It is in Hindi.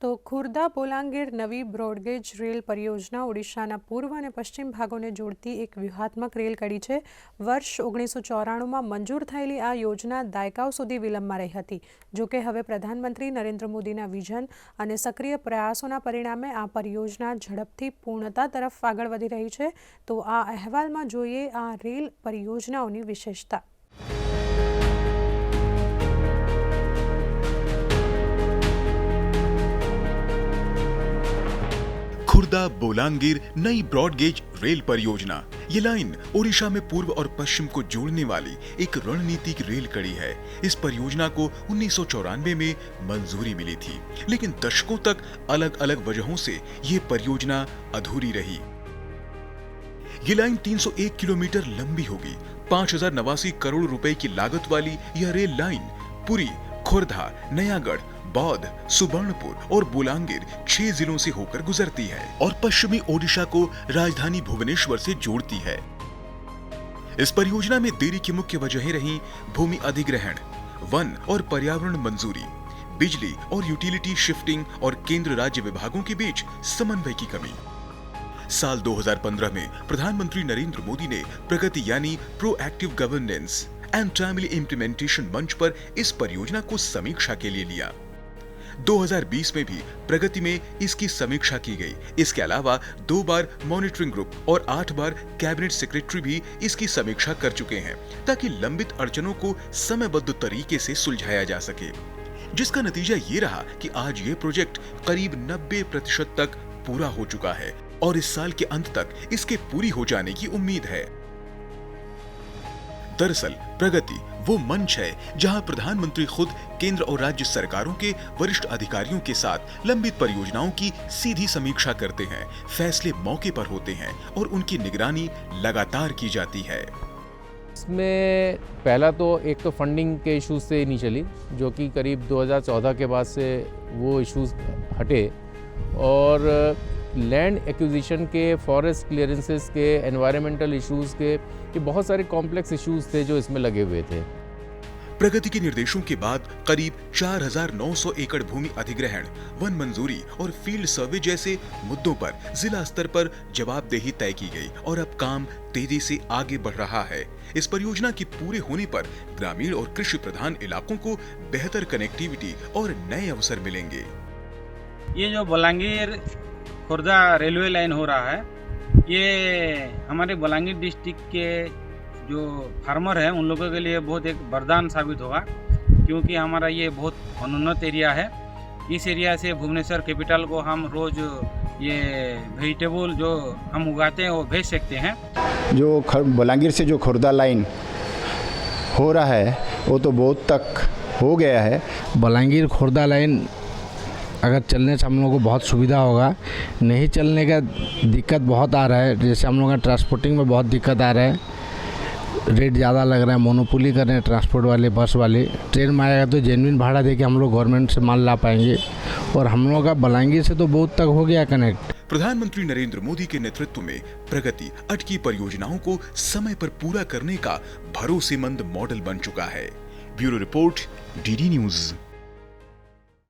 તો ખુર્દા બોલાંગીર નવી બ્રોડગેજ રેલ પરિયોजना ઓડિશાના પૂર્વ અને પશ્ચિમ ભાગોને જોડતી એક વ્યૂહાત્મક રેલ કડી છે। વર્ષ 1994માં મંજૂર થયેલી આ યોજના દાયકાઓ સુધી વિલંબમાં રહી હતી। જો કે હવે પ્રધાનમંત્રી નરેન્દ્ર મોદીના વિઝન અને સક્રિય પ્રયાસોના પરિણામે આ પરિયોजना ઝડપથી પૂર્ણતા તરફ આગળ વધી રહી છે। તો આ અહેવાલમાં જોઈએ આ રેલ પરિયોજનાઓની વિશેષતા। खुर्दा बोलांगीर नई ब्रॉडगेज रेल परियोजना। ये लाइन ओडिशा में पूर्व और पश्चिम को जोड़ने वाली एक रणनीतिक रेल कड़ी है। इस परियोजना को 1994 में मंजूरी मिली थी, लेकिन दशकों तक अलग अलग वजहों से ये परियोजना अधूरी रही। ये लाइन 301 किलोमीटर लंबी होगी। 5089 करोड़ रुपए की लागत वाली यह रेल लाइन पुरी, खुर्दा, नयागढ़, बौद्ध, सुबर्णपुर और बोलांगीर 6 जिलों से होकर गुजरती है और पश्चिमी ओडिशा को राजधानी भुवनेश्वर से जोड़ती है। इस परियोजना में देरी की मुख्य वजहें रहीं भूमि अधिग्रहण, वन और पर्यावरण मंजूरी, बिजली और यूटिलिटी शिफ्टिंग और केंद्र राज्य विभागों के बीच समन्वय की कमी। साल 2015 में प्रधानमंत्री नरेंद्र मोदी ने प्रगति यानी proactive governance and timely implementation मंच पर इस परियोजना को समीक्षा के लिए लिया। 2020 में भी प्रगति में इसकी समीक्षा की गई। इसके अलावा 2 बार मॉनिटरिंग ग्रुप और 8 बार कैबिनेट सेक्रेटरी भी इसकी समीक्षा कर चुके हैं, ताकि लंबित अड़चनों को समयबद्ध तरीके से सुलझाया जा सके। जिसका नतीजा ये रहा कि आज ये प्रोजेक्ट करीब 90% तक पूरा हो चुका है और इस साल के अंत तक इसके पूरी हो जाने की उम्मीद है। दरअसल प्रगति वो मंच है जहां प्रधानमंत्री खुद केंद्र और राज्य सरकारों के वरिष्ठ अधिकारियों के साथ लंबित परियोजनाओं की सीधी समीक्षा करते हैं। फैसले मौके पर होते हैं और उनकी निगरानी लगातार की जाती है। इसमें पहला तो एक तो फंडिंग के इश्यूज से नहीं चली, जो कि करीब 2014 के बाद से वो इश्यूज हटे, और लैंड एक्विजिशन के, फॉरेस्ट क्लियरेंसेस के, एनवायरमेंटल इश्यूज़ के, ये बहुत सारे कॉम्प्लेक्स इश्यूज़ थे जो इसमें लगे हुए थे। प्रगति के निर्देशों के बाद करीब 4900 एकड़ भूमि अधिग्रहण, वन मंजूरी और फील्ड सर्वे जैसे मुद्दों पर जिला स्तर पर जवाबदेही तय की गई और अब काम तेजी से आगे बढ़ रहा है। इस परियोजना के पूरे होने पर ग्रामीण और कृषि प्रधान इलाकों को बेहतर कनेक्टिविटी और नए अवसर मिलेंगे। ये जो बोलांगीर खुर्दा रेलवे लाइन हो रहा है, ये हमारे बोलांगीर डिस्ट्रिक्ट के जो फार्मर हैं उन लोगों के लिए बहुत एक वरदान साबित होगा, क्योंकि हमारा ये बहुत अनुन्नत एरिया है। इस एरिया से भुवनेश्वर कैपिटल को हम रोज़ ये वेजिटेबल जो हम उगाते हैं वो भेज सकते हैं। जो बोलांगीर से जो खुर्दा लाइन हो रहा है वो तो बहुत तक हो गया है। बोलांगीर खुर्दा लाइन अगर चलने से हम लोगों को बहुत सुविधा होगा। नहीं चलने का दिक्कत बहुत आ रहा है, जैसे हम लोग का ट्रांसपोर्टिंग में बहुत दिक्कत आ रहा है, रेट ज़्यादा लग रहा है, मोनोपोली कर रहे हैं ट्रांसपोर्ट वाले, बस वाले। ट्रेन में आएगा तो जेन्युइन भाड़ा दे के हम लोग गवर्नमेंट से माल ला पाएंगे, और हम लोग का बोलांगीर से तो बहुत तक हो गया कनेक्ट। प्रधानमंत्री नरेंद्र मोदी के नेतृत्व में प्रगति अटकी परियोजनाओं को समय पर पूरा करने का भरोसेमंद मॉडल बन चुका है। Bureau report, DD news.